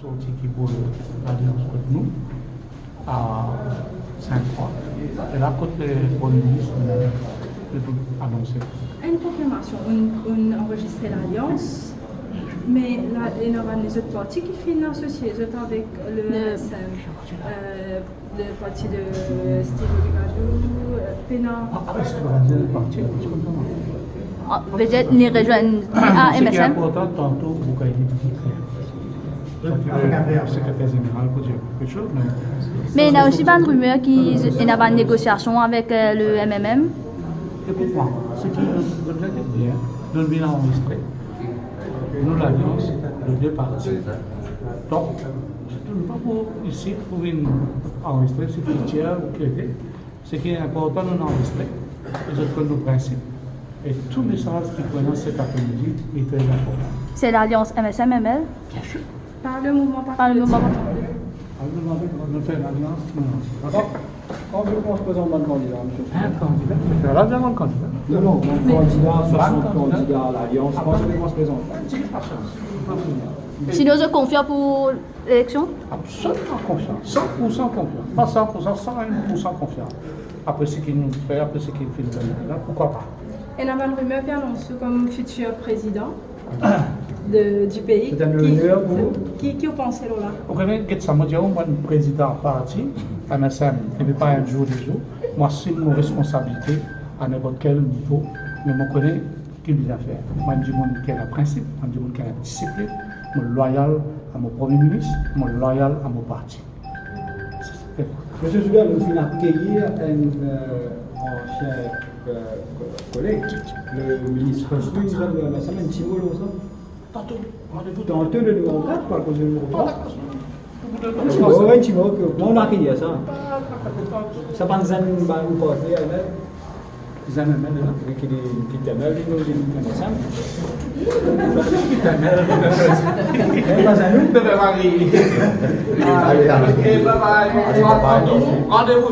sorti qui pour l'Alliance contre nous à Sainte-Croix. Et là, côté le Premier ministre, de tout annoncer. Une confirmation, on enregistre l'Alliance, mais là, il y a les autres partis qui financent aussi, les autres avec le MSM, le parti de Steve Obigadou, Pénan. Le parti, Peut-être les rejoindre à Ce qui est MSM. important, tantôt, vous avez dit le secrétaire général pour dire quelque chose, Mais il y a aussi pas de rumeur qu'il y a une négociation avec le MMM. écoute-moi, ce qui nous bien, nous bien enregistré. Nous l'alliance de deux partis. Donc, je ne pas pour ici pour venir enregistrer ces frontières ou créer. Ce qui est important, nous enregistrer. Et je connais nos principes. Et tout message qui prennent cet après-midi est très important. C'est l'alliance MSM-ML. Bien sûr. Par le mouvement Par le mouvement. On fait l'alliance. Quand on se présente dans le candidat, monsieur? Un candidat. C'est là, bien le candidat. Non, non, mon candidat, 60 candidats à l'Alliance, quand on se présente? Sinon, je confie pour l'élection. Absolument confiance. 100% confiance. Pas 100%, 101% confiance. Après ce qu'il nous fait, après ce qu'il fait le candidat, pourquoi pas? Il y a une rumeur qui annonce comme futur président du pays. C'est un honneur pour vous? Qui vous pensez là? Vous connaissez que ça me dit, moi, le président parti, MSM, il n'est pas un jour des jours. Moi, c'est une responsabilité à n'importe quel niveau, mais je connais qu'il vient faire. Moi, je dis qu'il y a un principe, moi, je dis qu'il y a une discipline, je suis loyal à mon Premier ministre, je suis loyal à mon parti. C'est Monsieur Soudan, nous finissons d'accueillir un ancien collègue, le ministre Suisse de MSM, un petit mot là, ça? tantôt, rendez-vous Tantôt le numéro 4, par cause du numéro 3. dans Oui, un petit mot que on a accueilli ça. Ça va nous amener ou pas, les années maintenant. qui est mal, nous MSM. Rendez-vous.